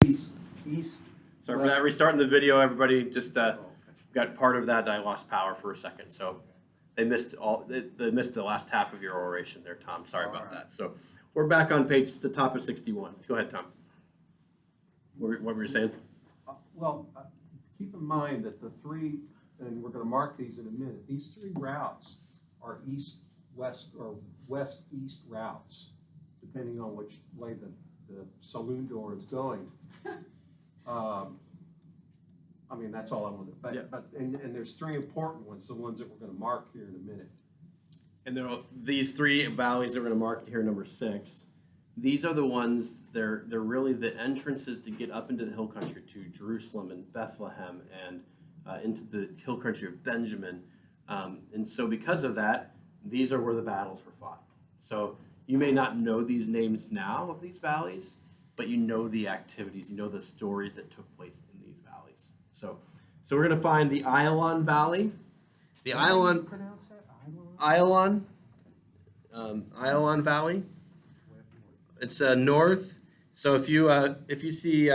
east, east. Sorry for that. Restarting the video, everybody. Just got part of that. I lost power for a second, so they missed they missed the last half of your oration there, Tom. Sorry about that. So we're back on the top of 61. Go ahead, Tom. What were you saying? Well, keep in mind that the three, and we're going to mark these in a minute, these three routes are east-west or west-east routes, depending on which way the saloon door is going. I mean, that's all I wanted. But, Yeah. And there's three important ones, the ones that we're going to mark here in a minute. And these three valleys that we're going to mark here, number 6. These are the ones, they're really the entrances to get up into the hill country, to Jerusalem and Bethlehem and into the hill country of Benjamin. And so because of that, these are where the battles were fought. So you may not know these names now of these valleys, but you know the activities, you know the stories that took place in these valleys. So we're going to find the Ayalon Valley. The How do you pronounce that? Ayalon Valley. It's north. So if you see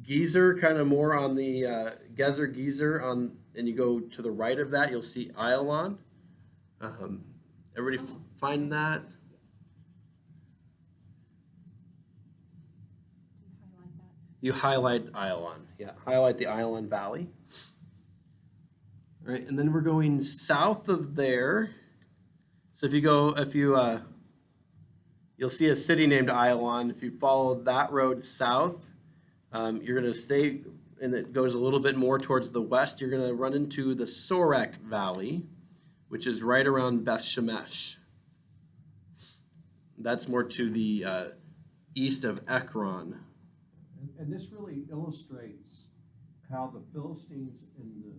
Gezer, kind of more on the Gezer on, and you go to the right of that, you'll see Ayalon. Everybody find that? You highlight Ayalon. Yeah, highlight the Ayalon Valley. All right, and then we're going south of there. So you'll see a city named Ayalon. If you follow that road south, you're going to stay, and it goes a little bit more towards the west. You're going to run into the Sorek Valley, which is right around Beth Shemesh. That's more to the east of Ekron. And this really illustrates how the Philistines and the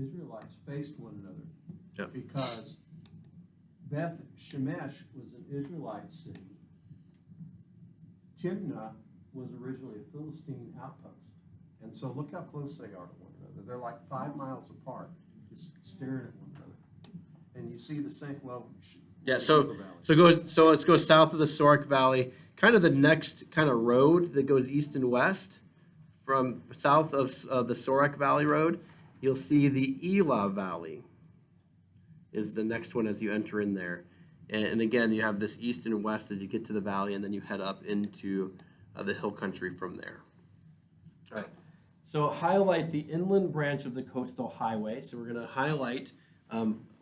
Israelites faced one another. Yep. Because Beth Shemesh was an Israelite city. Timnah was originally a Philistine outpost. And so look how close they are to one another. They're like 5 miles apart, just staring at one another. And you see the same, Yeah, so let's go south of the Sorek Valley, kind of the next kind of road that goes east and west from south of the Sorek Valley Road. You'll see the Elah Valley is the next one as you enter in there. And again, you have this east and west as you get to the valley, and then you head up into the hill country from there. All right. So highlight the inland branch of the coastal highway. So we're going to highlight,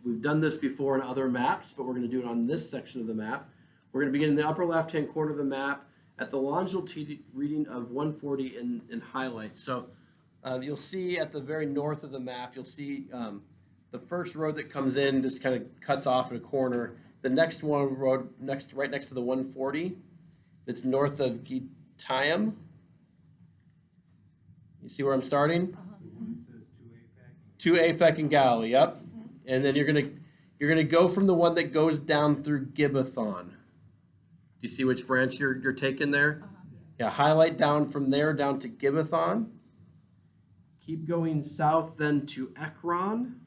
we've done this before in other maps, but we're going to do it on this section of the map. We're going to begin in the upper left-hand corner of the map at the longitudinal reading of 140 in highlight. So you'll see at the very north of the map, you'll see the first road that comes in just kind of cuts off at a corner. The next one road right next to the 140 that's north of Gittayim. You see where I'm starting? To Aphek and Galilee, yep. And then you're gonna go from the one that goes down through Gibbethon. Do you see which branch you're taking there? Yeah, highlight down from there down to Gibbethon. Keep going south then to Ekron.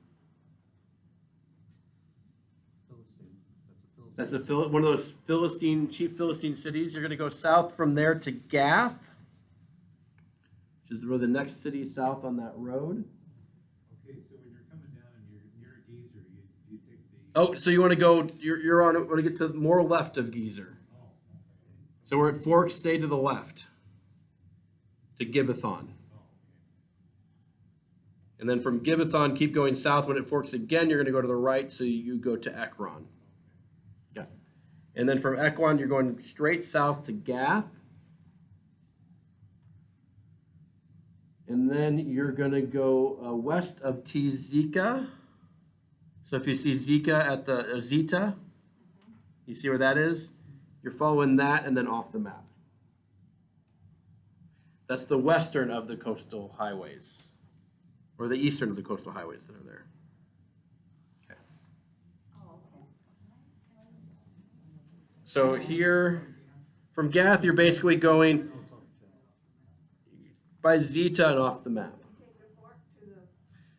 That's one of those chief Philistine cities. You're going to go south from there to Gath, which is where the next city is south on that road. Okay, so when you're coming down and you're near Gezer, you take the... Oh, so you want to go, want to get to more left of Gezer. Oh, okay. So we're at Forks, stay to the left, to Gibbethon. And then from Gibbethon, keep going south. When it forks again, you're going to go to the right, so you go to Ekron. Yeah. And then from Ekron, you're going straight south to Gath. And then you're going to go west of Tzika. So if you see Zika at the Zeta, you see where that is? You're following that and then off the map. That's the western of the coastal highways. Or the eastern of the coastal highways that are there. Okay. So here, from Gath, you're basically going by Zeta and off the map.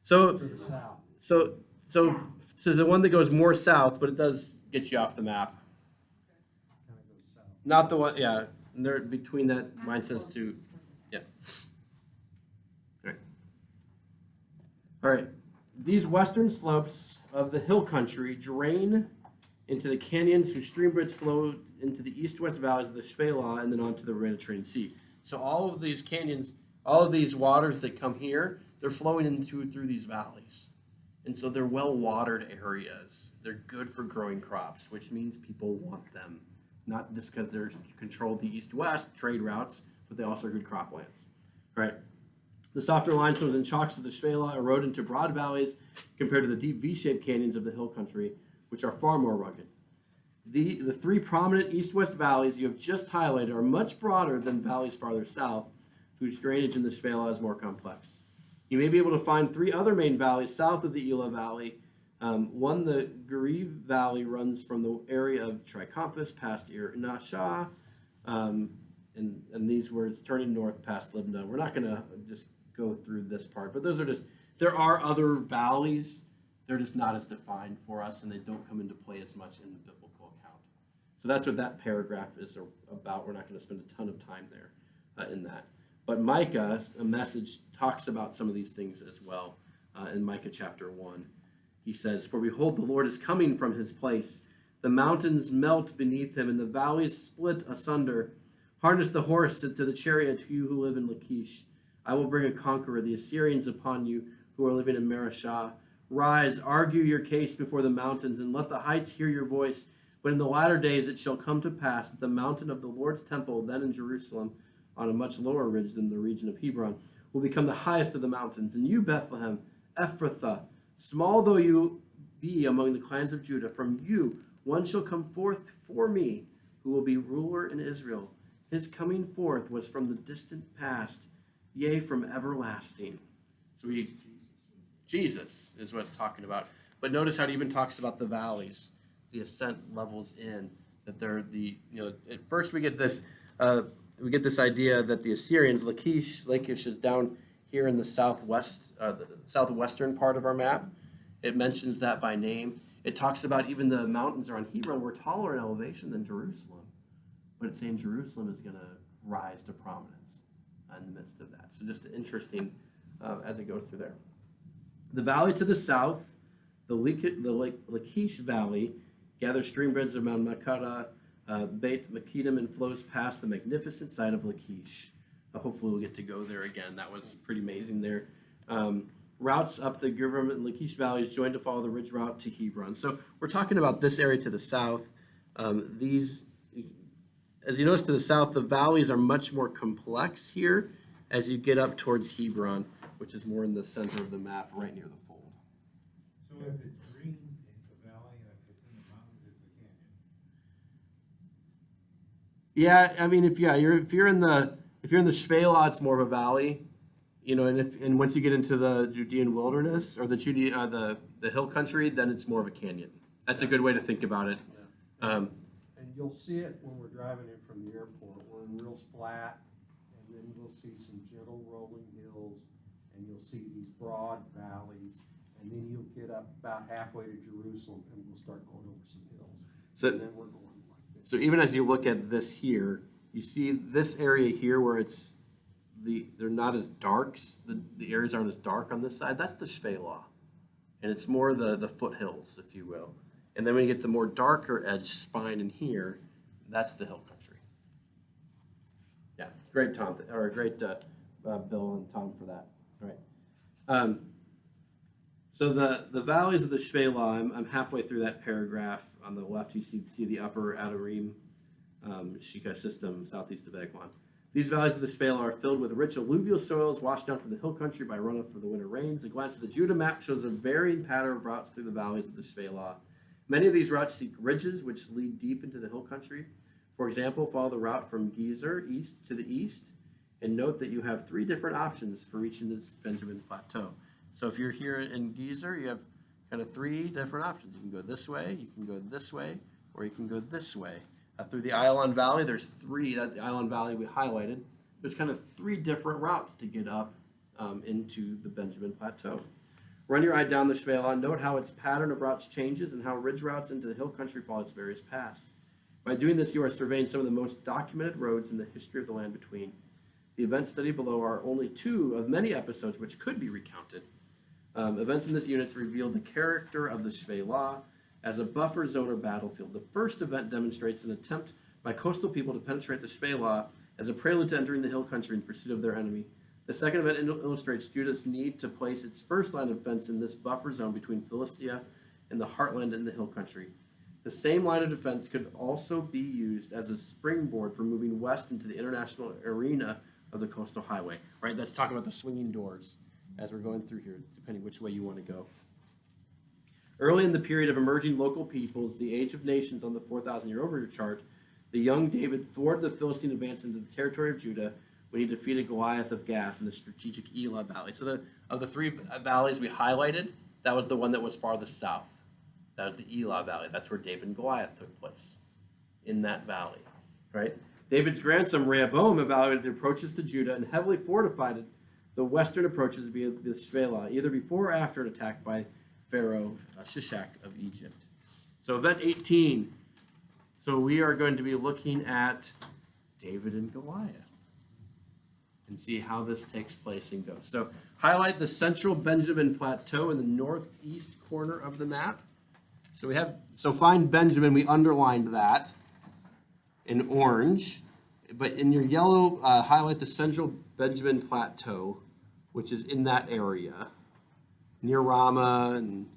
So the one that goes more south, but it does get you off the map. Not the one, yeah. and they're between that, mine says to, yeah. All right. All right, these western slopes of the hill country drain into the canyons whose stream beds flow into the east-west valleys of the Shvela and then onto the Mediterranean Sea. So all of these canyons, all of these waters that come here, they're flowing into through these valleys. And so they're well-watered areas. They're good for growing crops, which means people want them. Not just because they're controlled the east-west trade routes, but they also are good croplands. All right. The softer limestones and chalks of the Shvela erode into broad valleys compared to the deep V-shaped canyons of the hill country, which are far more rugged. The three prominent east-west valleys you have just highlighted are much broader than valleys farther south, whose drainage in the Shvela is more complex. You may be able to find three other main valleys south of the Ela Valley. One, the Gariv Valley, runs from the area of Tricompus past Ir Nasha, and these words turning north past Libna. We're not going to just go through this part, but those are just, there are other valleys. They're just not as defined for us, and they don't come into play as much in the biblical account. So that's what that paragraph is about. We're not going to spend a ton of time there in that. But Micah, a message, talks about some of these things as well in Micah chapter 1. He says, "For behold, the Lord is coming from his place. The mountains melt beneath him, and the valleys split asunder. Harness the horse to the chariot, you who live in Lachish. I will bring a conqueror, the Assyrians, upon you who are living in Mareshah. Rise, argue your case before the mountains, and let the heights hear your voice. But in the latter days it shall come to pass that the mountain of the Lord's temple, then in Jerusalem, on a much lower ridge than the region of Hebron, will become the highest of the mountains. And you, Bethlehem, Ephrathah, small though you be among the clans of Judah, from you one shall come forth for me, who will be ruler in Israel. His coming forth was from the distant past, yea, from everlasting." So Jesus is what it's talking about. But notice how it even talks about the valleys, the ascent levels in, that they're at first we get this idea that the Assyrians, Lachish is down here in the southwestern part of our map. It mentions that by name. It talks about even the mountains around Hebron were taller in elevation than Jerusalem. But it's saying Jerusalem is going to rise to prominence in the midst of that. So just interesting as it goes through there. The valley to the south, the Lachish Valley, gathers streambeds of Mount Makata, Beit Makidim, and flows past the magnificent site of Lachish. Hopefully we'll get to go there again. That was pretty amazing there. Routes up the Givram and Lachish valleys join to follow the ridge route to Hebron. So we're talking about this area to the south. As you notice to the south, the valleys are much more complex here as you get up towards Hebron, which is more in the center of the map, right near the fold. So if it's green, it's a valley, and if it's in the mountains, it's a canyon. Yeah, I mean, if you're in the Shvela, it's more of a valley, and once you get into the Judean wilderness or the hill country, then it's more of a canyon. That's a good way to think about it. And you'll see it when we're driving in from the airport. We're in real flat, and then we'll see some gentle rolling hills, and you'll see these broad valleys, and then you'll get up about halfway to Jerusalem, and we'll start going over some hills. And then we're going like this. So even as you look at this here, you see this area here where they're not as dark. The areas aren't as dark on this side. That's the Shvela, and it's more the foothills, if you will. And then when you get the more darker edge spine in here, that's the hill country. Yeah, great Tom, or great Bill and Tom for that. All right. So the valleys of the Shvela, I'm halfway through that paragraph. On the left, you see the upper Adarim Shika system southeast of Eglon. These valleys of the Shvela are filled with rich alluvial soils washed down from the hill country by runoff from the winter rains. A glance at the Judah map shows a varying pattern of routes through the valleys of the Shvela. Many of these routes seek ridges which lead deep into the hill country. For example, follow the route from Gezer east to the east, and note that you have three different options for reaching this Benjamin Plateau. So if you're here in Gezer, you have kind of three different options. You can go this way, you can go this way, or you can go this way. Through the Ilon Valley, there's three, that the Ilon Valley we highlighted, there's kind of three different routes to get up into the Benjamin Plateau. Run your eye down the Shvela, note how its pattern of routes changes and how ridge routes into the hill country follow its various paths. By doing this, you are surveying some of the most documented roads in the history of the land between. The events studied below are only 2 of many episodes which could be recounted. Events in this unit reveal the character of the Shvela as a buffer zone or battlefield. The first event demonstrates an attempt by coastal people to penetrate the Shvela as a prelude to entering the hill country in pursuit of their enemy. The second event illustrates Judah's need to place its first line of defense in this buffer zone between Philistia and the heartland and the hill country. The same line of defense could also be used as a springboard for moving west into the international arena of the coastal highway. Right, that's talking about the swinging doors as we're going through here, depending which way you want to go. Early in the period of emerging local peoples, the age of nations on the 4,000-year overview chart, the young David thwarted the Philistine advance into the territory of Judah when he defeated Goliath of Gath in the strategic Elah Valley. So of the 3 valleys we highlighted, that was the one that was farthest south. That was the Elah Valley. That's where David and Goliath took place, in that valley, right? David's grandson Rehoboam evaluated the approaches to Judah and heavily fortified the western approaches via the Shvela, either before or after an attack by Pharaoh Shishak of Egypt. So event 18. So we are going to be looking at David and Goliath and see how this takes place and goes. So highlight the central Benjamin Plateau in the northeast corner of the map. So find Benjamin, we underlined that in orange, but in your yellow, highlight the central Benjamin Plateau, which is in that area, near Ramah and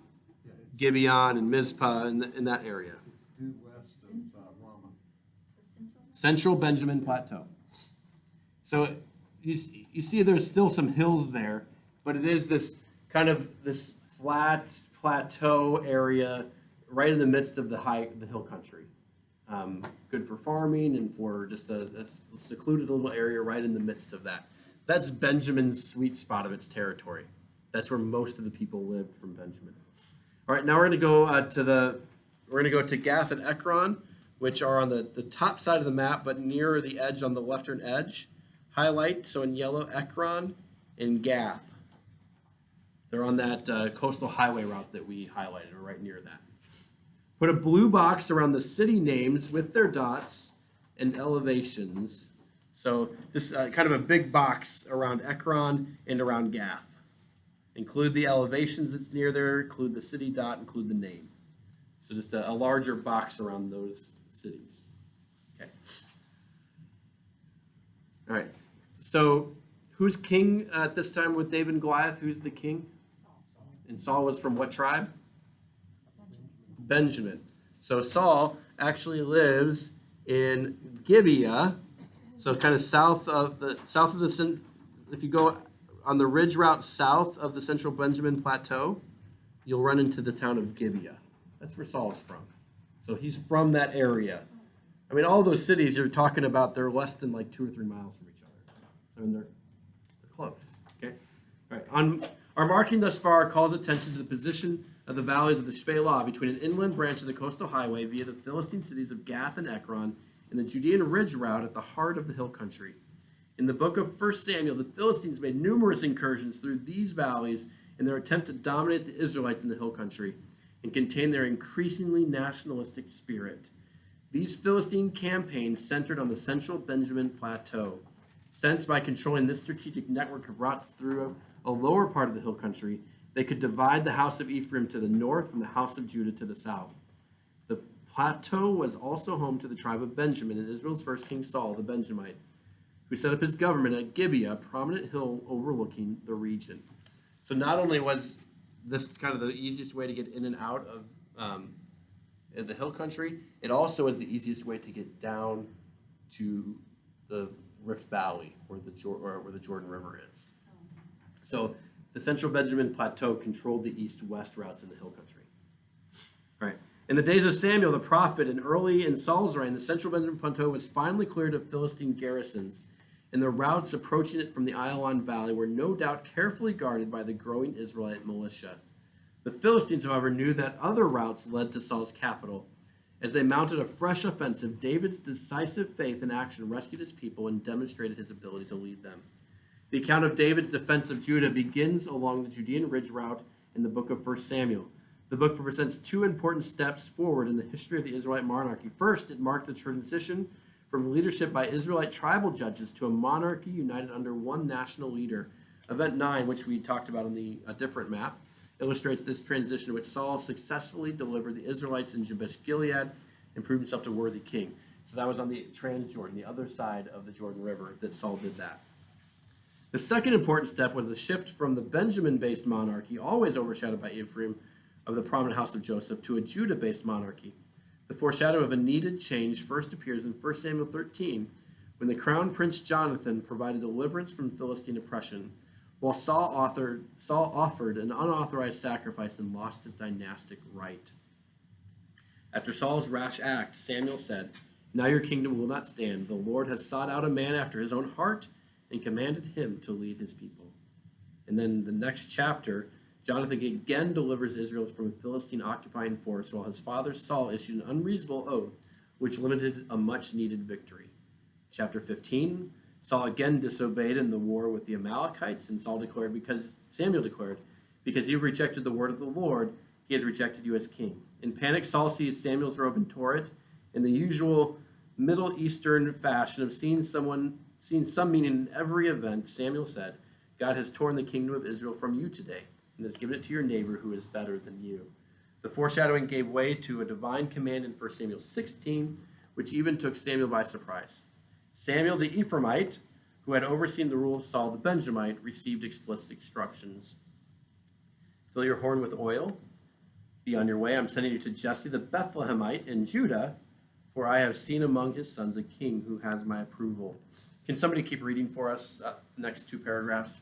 Gibeon and Mizpah, in that area. It's due west of Ramah. Central Benjamin Plateau. So you see there's still some hills there, but it is this kind of this flat plateau area right in the midst of the hill country. Good for farming and for just a secluded little area right in the midst of that. That's Benjamin's sweet spot of its territory. That's where most of the people lived from Benjamin. All right, now we're going to go to Gath and Ekron, which are on the top side of the map, but nearer the edge on the western edge. Highlight, so in yellow, Ekron and Gath. They're on that coastal highway route that we highlighted, or right near that. Put a blue box around the city names with their dots and elevations. So this kind of a big box around Ekron and around Gath. Include the elevations that's near there, include the city dot, include the name. So just a larger box around those cities. Okay. All right. So who's king at this time with David and Goliath? Who's the king? And Saul was from what tribe? Benjamin. So Saul actually lives in Gibeah, so kind of south of the if you go on the ridge route south of the central Benjamin Plateau, you'll run into the town of Gibeah. That's where Saul's from. So he's from that area. I mean, all those cities you're talking about, they're less than like 2 or 3 miles from each other. I mean, they're close. Okay. All right. Our marking thus far calls attention to the position of the valleys of the Shvela between an inland branch of the coastal highway via the Philistine cities of Gath and Ekron and the Judean ridge route at the heart of the hill country. In the book of 1 Samuel, the Philistines made numerous incursions through these valleys in their attempt to dominate the Israelites in the hill country and contain their increasingly nationalistic spirit. These Philistine campaigns centered on the central Benjamin Plateau, since by controlling this strategic network of routes through a lower part of the hill country, they could divide the house of Ephraim to the north from the house of Judah to the south. The plateau was also home to the tribe of Benjamin and Israel's first king Saul, the Benjamite, who set up his government at Gibeah, a prominent hill overlooking the region. So not only was this kind of the easiest way to get in and out of the hill country, it also is the easiest way to get down to the Rift Valley, where the Jordan River is. So the central Benjamin Plateau controlled the east-west routes in the hill country. All right. In the days of Samuel the prophet and early in Saul's reign, the central Benjamin Plateau was finally cleared of Philistine garrisons, and the routes approaching it from the Ayalon Valley were no doubt carefully guarded by the growing Israelite militia. The Philistines, however, knew that other routes led to Saul's capital. As they mounted a fresh offensive, David's decisive faith in action rescued his people and demonstrated his ability to lead them. The account of David's defense of Judah begins along the Judean ridge route in the book of 1 Samuel. The book represents two important steps forward in the history of the Israelite monarchy. First, it marked the transition from leadership by Israelite tribal judges to a monarchy united under one national leader. Event 9, which we talked about on a different map, illustrates this transition in which Saul successfully delivered the Israelites in Jabesh Gilead and proved himself a worthy king. So that was on the Transjordan, the other side of the Jordan River, that Saul did that. The second important step was the shift from the Benjamin-based monarchy, always overshadowed by Ephraim, of the prominent house of Joseph, to a Judah-based monarchy. The foreshadowing of a needed change first appears in 1 Samuel 13, when the crown prince Jonathan provided deliverance from Philistine oppression, while Saul offered an unauthorized sacrifice and lost his dynastic right. After Saul's rash act, Samuel said, "Now your kingdom will not stand. The Lord has sought out a man after his own heart and commanded him to lead his people." And then the next chapter, Jonathan again delivers Israel from a Philistine occupying force, while his father Saul issued an unreasonable oath, which limited a much-needed victory. Chapter 15, Saul again disobeyed in the war with the Amalekites, and Samuel declared, "Because you have rejected the word of the Lord, he has rejected you as king." In panic, Saul seized Samuel's robe and tore it. In the usual Middle Eastern fashion of seeing some meaning in every event, Samuel said, "God has torn the kingdom of Israel from you today and has given it to your neighbor who is better than you." The foreshadowing gave way to a divine command in 1 Samuel 16, which even took Samuel by surprise. Samuel the Ephraimite, who had overseen the rule of Saul the Benjamite, received explicit instructions. "Fill your horn with oil. Be on your way. I'm sending you to Jesse the Bethlehemite in Judah, for I have seen among his sons a king who has my approval." Can somebody keep reading for us the next two paragraphs?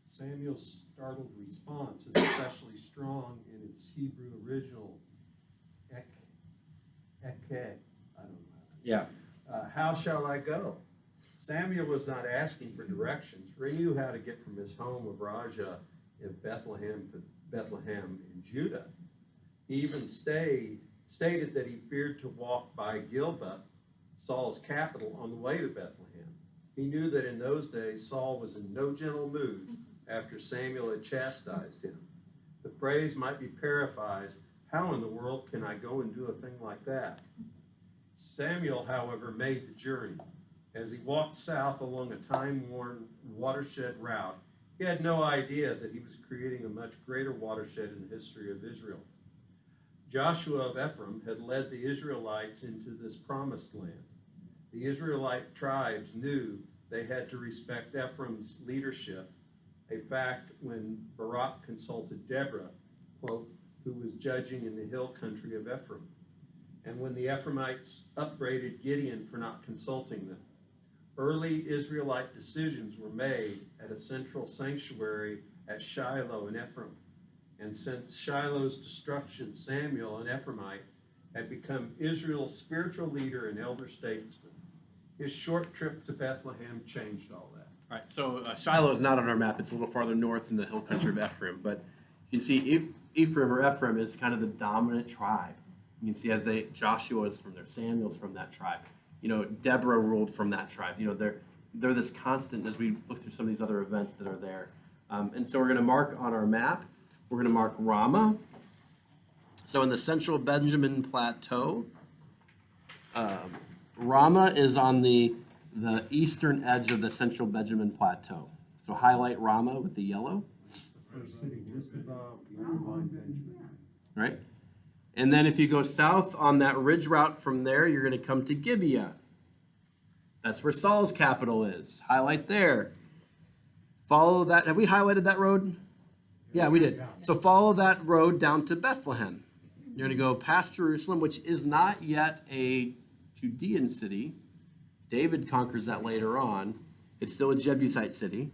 Samuel's startled response is especially strong in its Hebrew original, ek, I don't know. Yeah. How shall I go? Samuel was not asking for directions, for he knew how to get from his home of Rajah in Bethlehem to Bethlehem in Judah. He even stated that he feared to walk by Gilboa, Saul's capital, on the way to Bethlehem. He knew that in those days Saul was in no gentle mood after Samuel had chastised him. The phrase might be paraphrased, "How in the world can I go and do a thing like that?" Samuel, however, made the journey. As he walked south along a time-worn watershed route, he had no idea that he was creating a much greater watershed in the history of Israel. Joshua of Ephraim had led the Israelites into this promised land. The Israelite tribes knew they had to respect Ephraim's leadership, a fact when Barak consulted Deborah, quote, who was judging in the hill country of Ephraim, and when the Ephraimites upbraided Gideon for not consulting them. Early Israelite decisions were made at a central sanctuary at Shiloh in Ephraim. And since Shiloh's destruction, Samuel, an Ephraimite, had become Israel's spiritual leader and elder statesman. His short trip to Bethlehem changed all that. All right, so Shiloh is not on our map. It's a little farther north in the hill country of Ephraim. But you can see Ephraim is kind of the dominant tribe. You can see Joshua is from there, Samuel's from that tribe. Deborah ruled from that tribe. They're this constant as we look through some of these other events that are there. And so we're going to mark on our map, we're going to mark Ramah. So in the central Benjamin Plateau, Ramah is on the eastern edge of the central Benjamin Plateau. So highlight Ramah with the yellow. First city just above Line Benjamin. Right? And then if you go south on that ridge route from there, you're going to come to Gibeah. That's where Saul's capital is. Highlight there. Follow that. Have we highlighted that road? Yeah, we did. So follow that road down to Bethlehem. You're going to go past Jerusalem, which is not yet a Judean city. David conquers that later on. It's still a Jebusite city.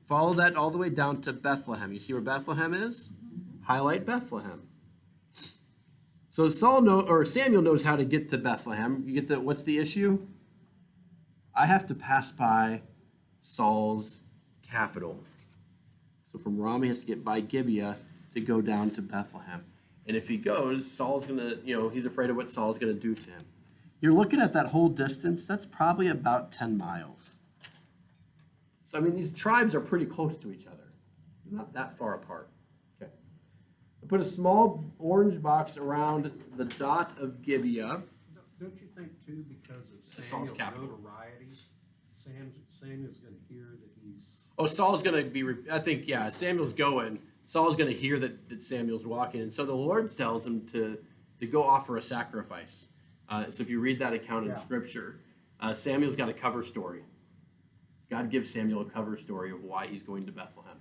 Follow that all the way down to Bethlehem. You see where Bethlehem is? Highlight Bethlehem. So Samuel knows how to get to Bethlehem. You get what's the issue? I have to pass by Saul's capital. So from Ramah, he has to get by Gibeah to go down to Bethlehem. And if he goes, Saul's going to, he's afraid of what Saul's going to do to him. You're looking at that whole distance, that's probably about 10 miles. So, these tribes are pretty close to each other. They're not that far apart. Put a small orange box around the dot of Gibeah. Don't you think too, because of Saul's Samuel's capital. notoriety, Samuel's gonna hear that he's, Oh, Saul's going to be, I think, yeah, Samuel's going. Saul's going to hear that Samuel's walking. And so the Lord tells him to go offer a sacrifice. So if you read that account in Yeah. Scripture, Samuel's got a cover story. God gives Samuel a cover story of why he's going to Bethlehem.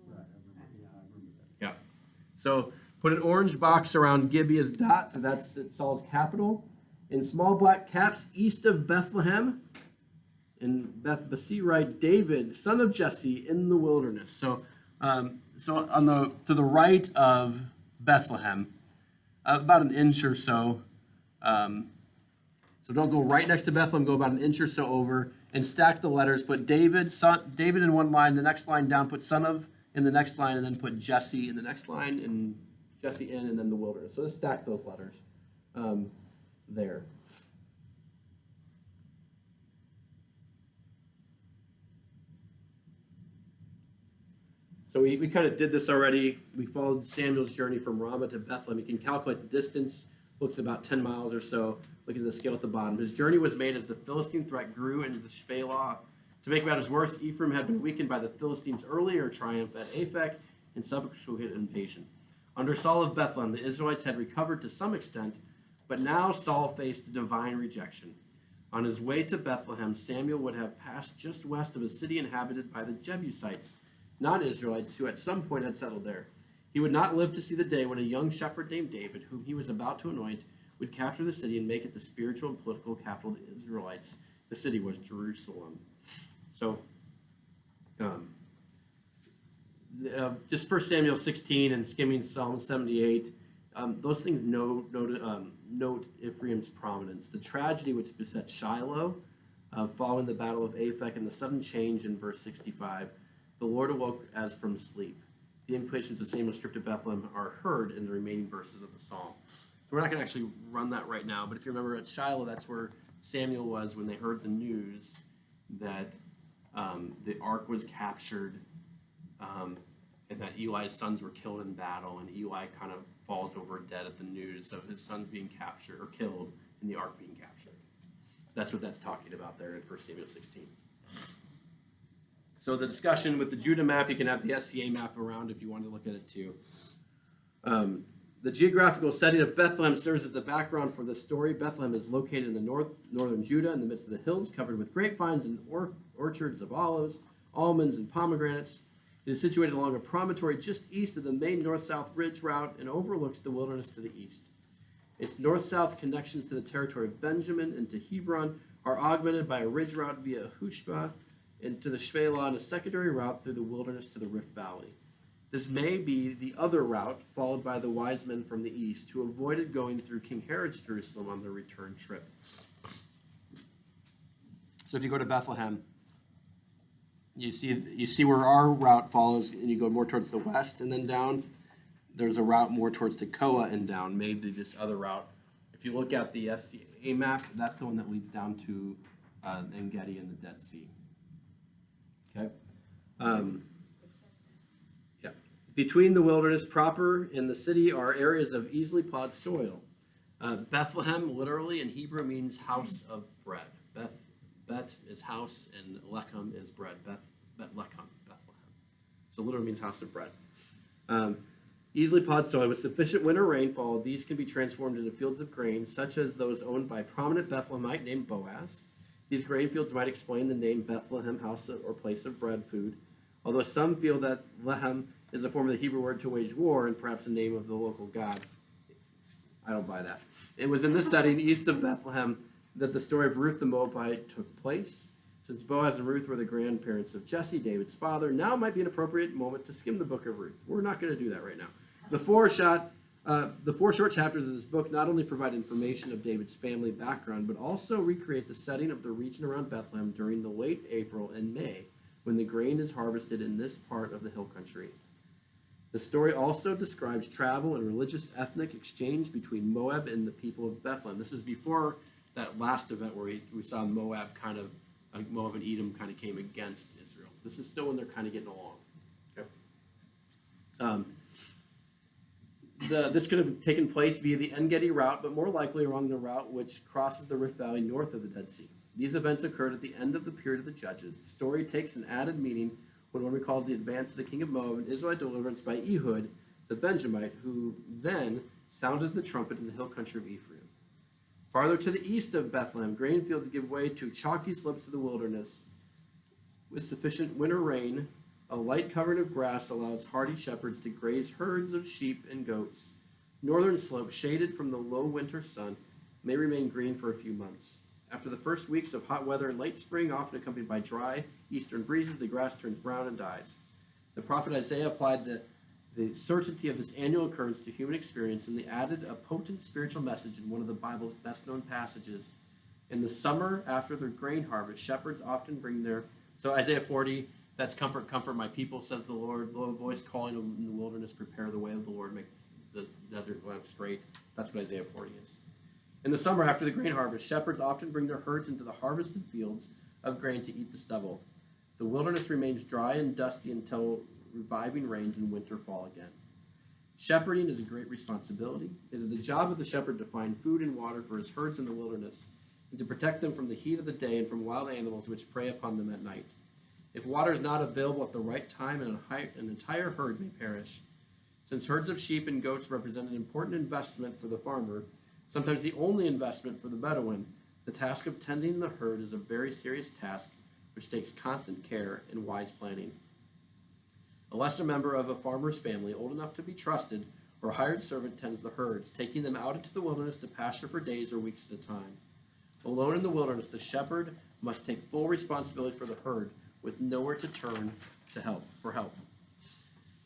right, I remember that. Yeah. So put an orange box around Gibeah's dot, so that's Saul's capital. In small black caps east of Bethlehem, in Beth Bassi, write David, son of Jesse, in the wilderness. So on to the right of Bethlehem, about an inch or so. So don't go right next to Bethlehem. Go about an inch or so over, and stack the letters. Put David in one line. The next line down. Put son of in the next line, and then put Jesse in the next line, and Jesse in, and then the wilderness. So let's stack those letters there. So we kind of did this already. We followed Samuel's journey from Ramah to Bethlehem. You can calculate the distance. Looks about 10 miles or so. Look at the scale at the bottom. His journey was made as the Philistine threat grew into the Shephelah. To make matters worse, Ephraim had been weakened by the Philistines' earlier triumph at Aphek and subsequent invasion. Under Saul of Bethlehem, the Israelites had recovered to some extent, but now Saul faced divine rejection. On his way to Bethlehem, Samuel would have passed just west of a city inhabited by the Jebusites, non-Israelites who at some point had settled there. He would not live to see the day when a young shepherd named David, whom he was about to anoint, would capture the city and make it the spiritual and political capital of the Israelites. The city was Jerusalem. So, just 1 Samuel 16 and skimming Psalm 78, those things note Ephraim's prominence. The tragedy which beset Shiloh following the battle of Aphek and the sudden change in verse 65. The Lord awoke as from sleep. The implications of Samuel's trip to Bethlehem are heard in the remaining verses of the psalm. So we're not going to actually run that right now, but if you remember at Shiloh, that's where Samuel was when they heard the news that the ark was captured and that Eli's sons were killed in battle, and Eli kind of falls over dead at the news of his sons being captured or killed and the ark being captured. That's what that's talking about there in 1 Samuel 16. So the discussion with the Judah map, you can have the SCA map around if you want to look at it too. The geographical setting of Bethlehem serves as the background for this story. Bethlehem is located in the northern Judah in the midst of the hills covered with grapevines and orchards of olives, almonds, and pomegranates. It is situated along a promontory just east of the main north-south ridge route and overlooks the wilderness to the east. Its north-south connections to the territory of Benjamin and to Hebron are augmented by a ridge route via Hushba and to the Shephelah and a secondary route through the wilderness to the Rift Valley. This may be the other route followed by the wise men from the east who avoided going through King Herod's Jerusalem on their return trip. So if you go to Bethlehem, you see where our route follows, and you go more towards the west and then down. There's a route more towards Tekoa and down, maybe this other route. If you look at the SCA map, that's the one that leads down to En-Gedi and the Dead Sea. Okay. Between the wilderness proper and the city are areas of easily plowed soil. Bethlehem, literally in Hebrew, means house of bread. Bet is house, and Lechem is bread. Bet Lechem, Bethlehem. So literally means house of bread. Easily plowed soil with sufficient winter rainfall, these can be transformed into fields of grain, such as those owned by a prominent Bethlehemite named Boaz. These grain fields might explain the name Bethlehem, house or place of bread, food, although some feel that Lehem is a form of the Hebrew word to wage war and perhaps the name of the local god. I don't buy that. It was in this setting, east of Bethlehem, that the story of Ruth the Moabite took place. Since Boaz and Ruth were the grandparents of Jesse, David's father, now might be an appropriate moment to skim the book of Ruth. We're not going to do that right now. The four short chapters of this book not only provide information of David's family background, but also recreate the setting of the region around Bethlehem during the late April and May, when the grain is harvested in this part of the hill country. The story also describes travel and religious ethnic exchange between Moab and the people of Bethlehem. This is before that last event where we saw Moab Moab and Edom kind of came against Israel. This is still when they're kind of getting along. Okay. this could have taken place via the En-Gedi route, but more likely along the route which crosses the Rift Valley north of the Dead Sea. These events occurred at the end of the period of the Judges. The story takes an added meaning when one recalls the advance of the king of Moab and Israelite deliverance by Ehud, the Benjamite, who then sounded the trumpet in the hill country of Ephraim. Farther to the east of Bethlehem, grain fields give way to chalky slopes of the wilderness. With sufficient winter rain, a light covering of grass allows hardy shepherds to graze herds of sheep and goats. Northern slopes, shaded from the low winter sun, may remain green for a few months. After the first weeks of hot weather in late spring, often accompanied by dry eastern breezes, the grass turns brown and dies. The prophet Isaiah applied the certainty of this annual occurrence to human experience, and they added a potent spiritual message in one of the Bible's best-known passages. In the summer after the grain harvest, shepherds often bring their... So Isaiah 40, that's comfort, comfort my people, says the Lord. Low voice calling in the wilderness, prepare the way of the Lord, make the desert straight. That's what Isaiah 40 is. In the summer after the grain harvest, shepherds often bring their herds into the harvested fields of grain to eat the stubble. The wilderness remains dry and dusty until reviving rains in winter fall again. Shepherding is a great responsibility. It is the job of the shepherd to find food and water for his herds in the wilderness and to protect them from the heat of the day and from wild animals which prey upon them at night. If water is not available at the right time, an entire herd may perish. Since herds of sheep and goats represent an important investment for the farmer, sometimes the only investment for the Bedouin, the task of tending the herd is a very serious task which takes constant care and wise planning. A lesser member of a farmer's family, old enough to be trusted, or a hired servant tends the herds, taking them out into the wilderness to pasture for days or weeks at a time. Alone in the wilderness, the shepherd must take full responsibility for the herd, with nowhere to turn for help.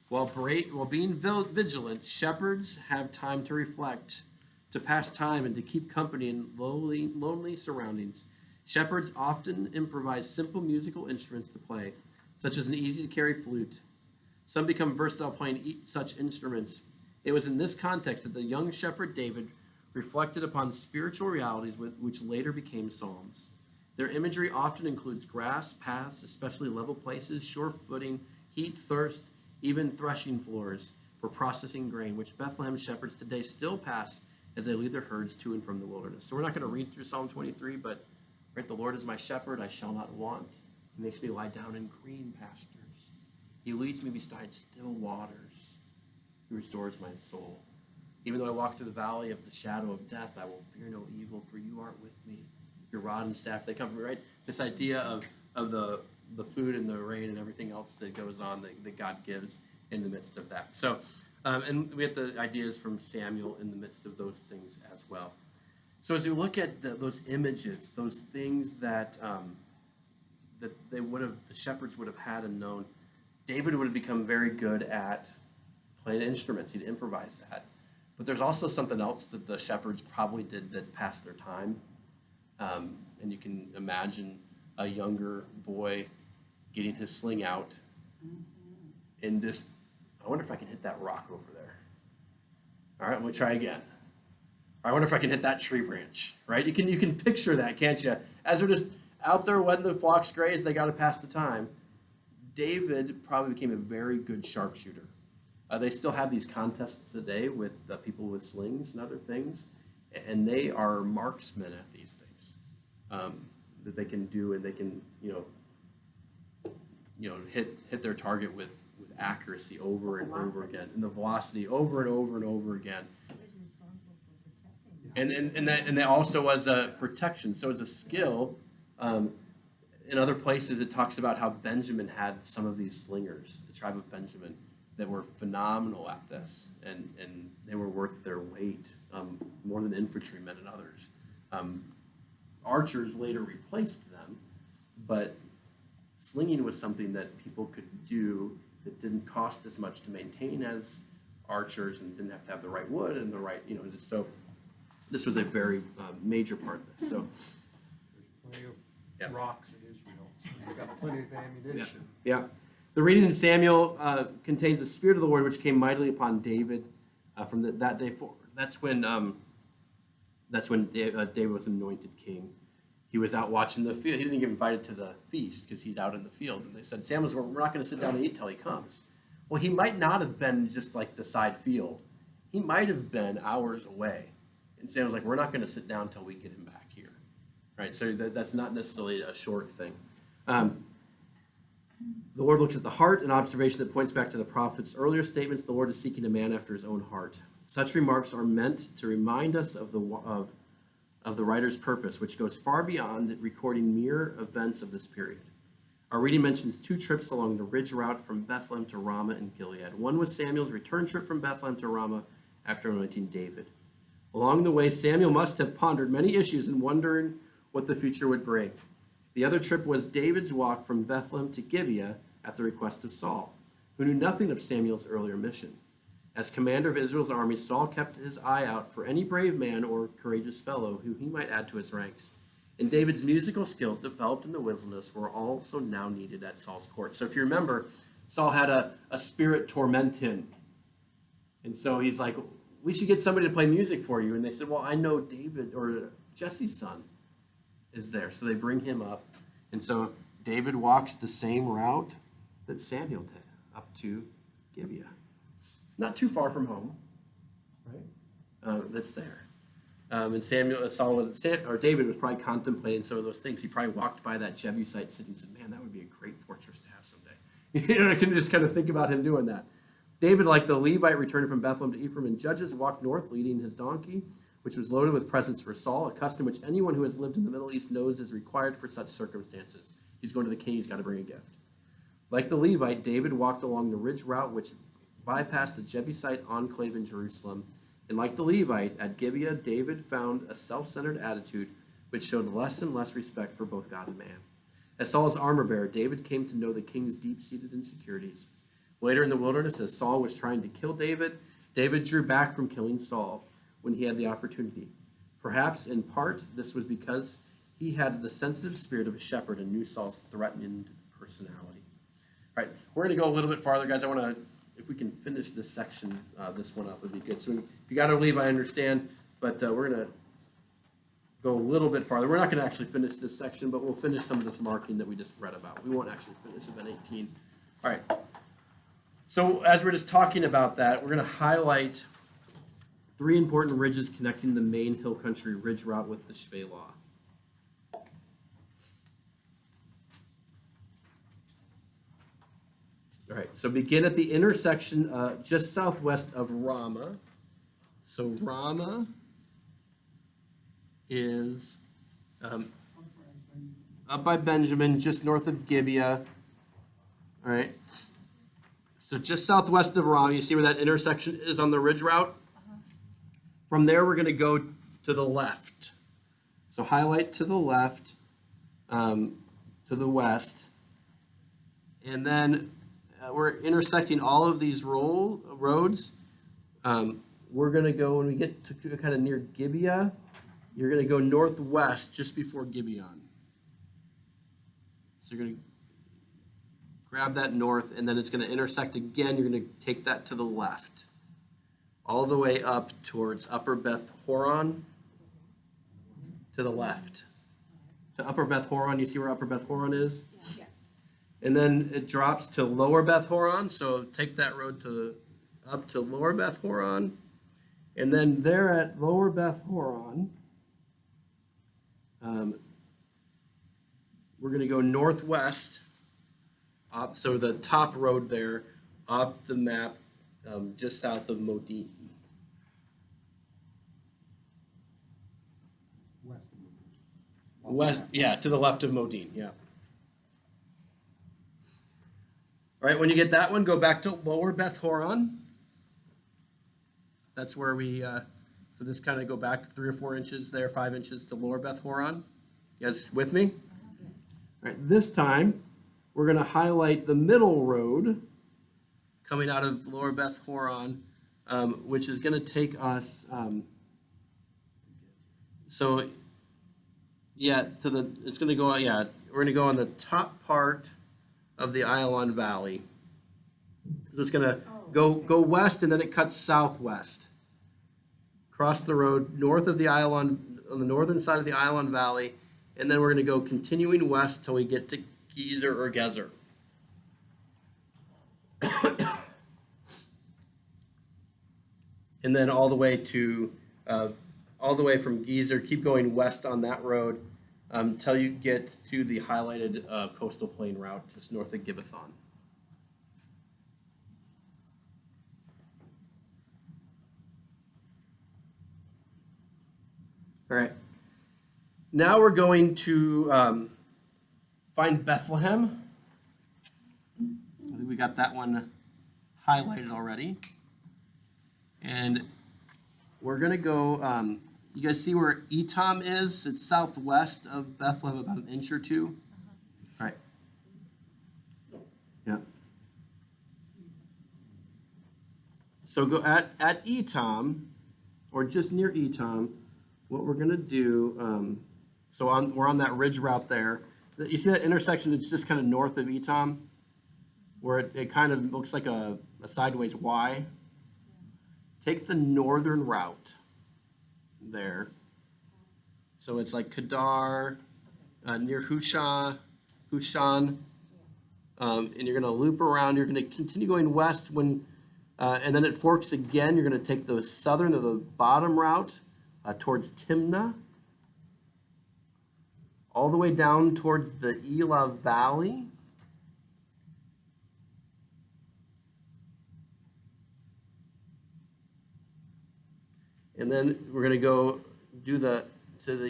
While being vigilant, shepherds have time to reflect, to pass time, and to keep company in lonely surroundings. Shepherds often improvise simple musical instruments to play, such as an easy-to-carry flute. Some become versatile playing such instruments. It was in this context that the young shepherd David reflected upon spiritual realities which later became psalms. Their imagery often includes grass, paths, especially level places, sure footing, heat, thirst, even threshing floors for processing grain, which Bethlehem shepherds today still pass as they lead their herds to and from the wilderness. So we're not going to read through Psalm 23, but right, the Lord is my shepherd, I shall not want. He makes me lie down in green pastures. He leads me beside still waters. He restores my soul. Even though I walk through the valley of the shadow of death, I will fear no evil, for you are with me. Your rod and staff, they come from me, right? This idea of the food and the rain and everything else that goes on that God gives in the midst of that. So, and we have the ideas from Samuel in the midst of those things as well. So as we look at those images, those things that the shepherds would have had and known, David would have become very good at playing instruments. He'd improvise that. But there's also something else that the shepherds probably did that passed their time. And you can imagine a younger boy getting his sling out and just, I wonder if I can hit that rock over there. All right, I'm going to try again. I wonder if I can hit that tree branch, right? You can picture that, can't you? As they're just out there letting the flocks graze, they got to pass the time. David probably became a very good sharpshooter. They still have these contests today with people with slings and other things, and they are marksmen at these things that they can do, and they can hit their target with accuracy over and over again, and the velocity over and over and over again. And that also was a protection. So it's a skill. In other places, it talks about how Benjamin had some of these slingers, the tribe of Benjamin, that were phenomenal at this, and they were worth their weight, more than infantrymen and others. Archers later replaced them, but slinging was something that people could do that didn't cost as much to maintain as archers and didn't have to have the right wood and the right, just so this was a very major part of this. So There's plenty of rocks in Israel, so you've got plenty of ammunition. Yeah. The reading in Samuel contains the Spirit of the Lord, which came mightily upon David from that day forward. That's when David was anointed king. He was out watching the field. He didn't get invited to the feast because he's out in the field. And they said, Samuel, we're not going to sit down and eat till he comes. Well, he might not have been just like the side field. he might have been hours away. And Samuel's like, we're not going to sit down until we get him back here. Right? So that's not necessarily a short thing. The Lord looks at the heart, an observation that points back to the prophet's earlier statements. The Lord is seeking a man after his own heart. Such remarks are meant to remind us of the writer's purpose, which goes far beyond recording mere events of this period. Our reading mentions 2 trips along the ridge route from Bethlehem to Ramah and Gilead. One was Samuel's return trip from Bethlehem to Ramah after anointing David. Along the way, Samuel must have pondered many issues and wondering what the future would bring. The other trip was David's walk from Bethlehem to Gibeah at the request of Saul, who knew nothing of Samuel's earlier mission. As commander of Israel's army, Saul kept his eye out for any brave man or courageous fellow who he might add to his ranks. And David's musical skills developed in the wilderness were also now needed at Saul's court. So if you remember, Saul had a spirit torment him. And so he's like, we should get somebody to play music for you. And they said, well, I know David, or Jesse's son, is there. So they bring him up. And so David walks the same route that Samuel did, up to Gibeah. Not too far from home, right? That's there. And David was probably contemplating some of those things. He probably walked by that Jebusite city and said, man, that would be a great fortress to have someday. I can just kind of think about him doing that. David, like the Levite returning from Bethlehem to Ephraim and Judges, walked north leading his donkey, which was loaded with presents for Saul, a custom which anyone who has lived in the Middle East knows is required for such circumstances. He's going to the king, he's got to bring a gift. Like the Levite, David walked along the ridge route which bypassed the Jebusite enclave in Jerusalem. And like the Levite, at Gibeah, David found a self-centered attitude which showed less and less respect for both God and man. As Saul's armor-bearer, David came to know the king's deep-seated insecurities. Later in the wilderness, as Saul was trying to kill David, David drew back from killing Saul when he had the opportunity. Perhaps, in part, this was because he had the sensitive spirit of a shepherd and knew Saul's threatened personality. All right, we're going to go a little bit farther, guys. I want to, if we can finish this section, this one up would be good. So if you got to leave, I understand, but we're going to go a little bit farther. We're not going to actually finish this section, but we'll finish some of this marking that we just read about. We won't actually finish event 18. All right. So as we're just talking about that, we're going to highlight 3 important ridges connecting the main hill country ridge route with the Shvelah. All right, so begin at the intersection just southwest of Ramah. So Ramah is up by Benjamin, just north of Gibeah. All right. So just southwest of Ramah, you see where that intersection is on the ridge route? From there, we're going to go to the left. So highlight to the left, to the west. And then we're intersecting all of these roads. We're going to go, when we get to kind of near Gibeah, you're going to go northwest just before Gibeon. So you're going to grab that north, and then it's going to intersect again. You're going to take that to the left, all the way up towards Upper Beth Horon, to the left. To Upper Beth Horon, you see where Upper Beth Horon is? Yes. And then it drops to Lower Beth Horon, so take that road up to Lower Beth Horon. And then there at Lower Beth Horon, we're going to go northwest, so the top road there, up the map, just south of Modin. West, yeah, to the left of Modin, yeah. All right, when you get that one, go back to Lower Beth Horon. That's where we, so just kind of go back 3 or 4 inches there, 5 inches to Lower Beth Horon. You guys with me? All right, this time, we're going to highlight the middle road coming out of Lower Beth Horon, which is going to take us, so, yeah, it's going to go, yeah, we're going to go on the top part of the Ayalon Valley. So it's going to go west, and then it cuts southwest. Cross the road north of the Ayalon, on the northern side of the Ayalon Valley, and then we're going to go continuing west till we get to Gezer or Gezer. and then all the way from Geezer, keep going west on that road until you get to the highlighted coastal plain route just north of Gibbethon. All right. Now we're going to find Bethlehem. I think we got that one highlighted already. And we're going to go, you guys see where Etam is? It's southwest of Bethlehem, about an inch or two. All right. Yeah. So go at Etam, or just near Etam, what we're going to do, we're on that ridge route there. You see that intersection that's just kind of north of Etam, where it kind of looks like a sideways Y? Take the northern route there. So it's like Kedar, near Hushan, and you're going to loop around. You're going to continue going west and then it forks again. You're going to take the southern or the bottom route towards Timnah, all the way down towards the Elah Valley. And then we're going to go to the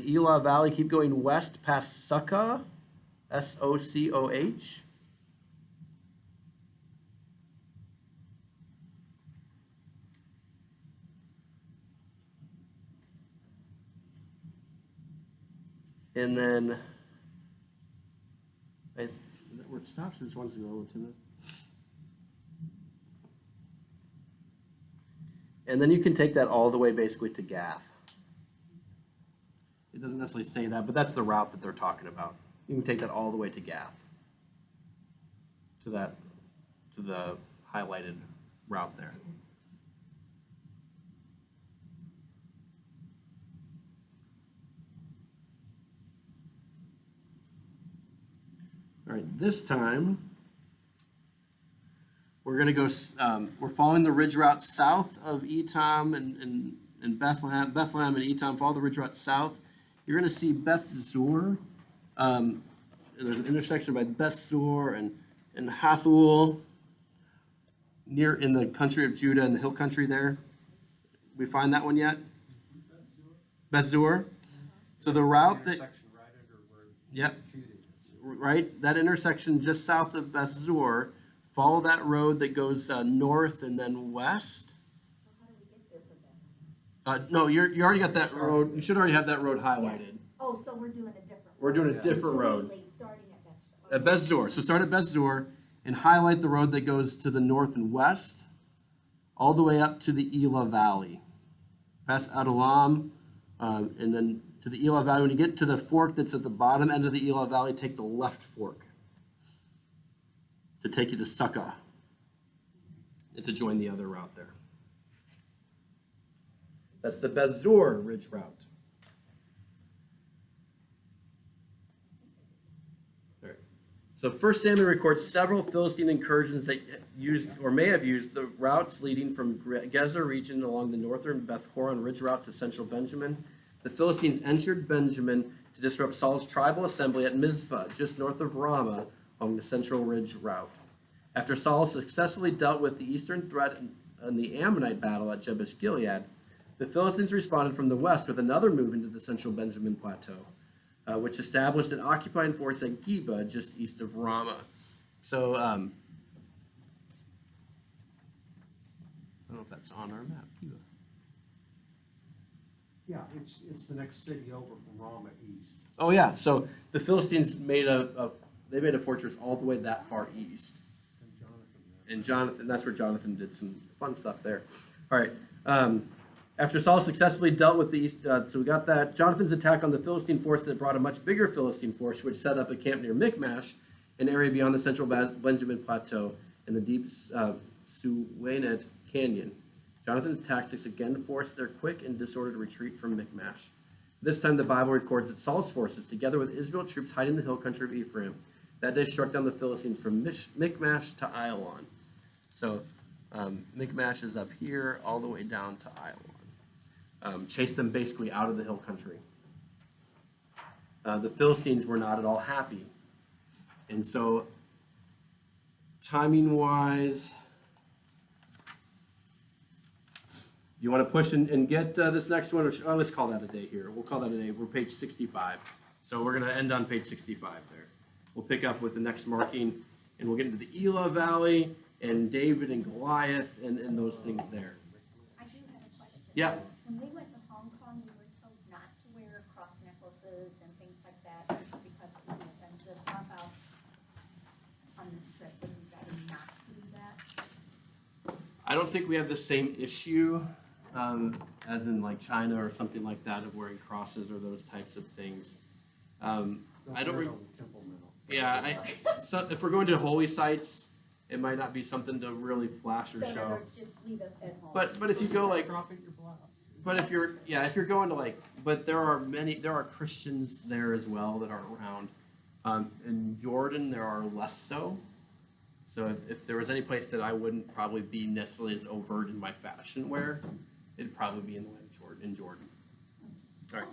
Elah Valley, keep going west past Socoh, Socoh. And then, is that where it stops, or just wants to go over to the? And then you can take that all the way basically to Gath. It doesn't necessarily say that, but that's the route that they're talking about. You can take that all the way to Gath, to the highlighted route there. All right, this time we're going to go, we're following the ridge route south of Etam and Bethlehem and Etam. Follow the ridge route south. You're going to see Beth Zur. There's an intersection by Beth Zur and Hathul near in the country of Judah and the hill country there. We find that one yet? Beth Zur. So the route that, yep, right, that intersection just south of Beth Zur. Follow that road that goes north and then west. So how do we get there for that? No, you already got that road. You should already have that road highlighted. Oh, so we're doing a different. We're doing a different road. Completely starting at Beth. At Beth Zur. So start at Beth Zur and highlight the road that goes to the north and west, all the way up to the Elah Valley. Past Adullam, and then to the Elah Valley. When you get to the fork that's at the bottom end of the Elah Valley, take the left fork to take you to Socoh and to join the other route there. That's the Beth Zur ridge route. All right. So 1 Samuel records several Philistine incursions that used or may have used the routes leading from Gezer region along the northern Beth Horon ridge route to central Benjamin. The Philistines entered Benjamin to disrupt Saul's tribal assembly at Mizpah, just north of Ramah, along the central ridge route. After Saul successfully dealt with the eastern threat in the Ammonite battle at Jabesh Gilead, the Philistines responded from the west with another move into the central Benjamin plateau, which established an occupying force at Geba, just east of Ramah. So, I don't know if that's on our map, Geba. Yeah, it's the next city over from Ramah east. Oh yeah, so the Philistines made a fortress all the way that far east. And Jonathan, that's where Jonathan did some fun stuff there. All right. After Saul successfully dealt with the east, so we got that. Jonathan's attack on the Philistine force that brought a much bigger Philistine force, which set up a camp near Michmash, an area beyond the central Benjamin Plateau in the deep Suwanet Canyon. Jonathan's tactics again forced their quick and disordered retreat from Michmash. This time the Bible records that Saul's forces, together with Israel troops hiding in the hill country of Ephraim, that day struck down the Philistines from Michmash to Ailon. So Mi'kmash is up here, all the way down to Ailon. Chased them basically out of the hill country. The Philistines were not at all happy. And so, timing-wise, you want to push and get this next one? Or let's call that a day here. We'll call that a day. We're page 65. So we're going to end on page 65 there. We'll pick up with the next marking, and we'll get into the Elah Valley and David and Goliath and those things there. I do have a question. Yeah. When we went to Hong Kong, we were told not to wear cross necklaces and things like that, just because it would be offensive. How about on this trip, would we rather not to do that? I don't think we have the same issue as in like China or something like that of wearing crosses or those types of things. I don't. Yeah, so if we're going to holy sites, it might not be something to really flash or So in other show. words, just leave it at home. But if you go like, but if you're going to like, but there are Christians there as well that are around. In Jordan, there are less so. So if there was any place that I wouldn't probably be necessarily as overt in my fashion wear, it'd probably be in the land of Jordan. All right.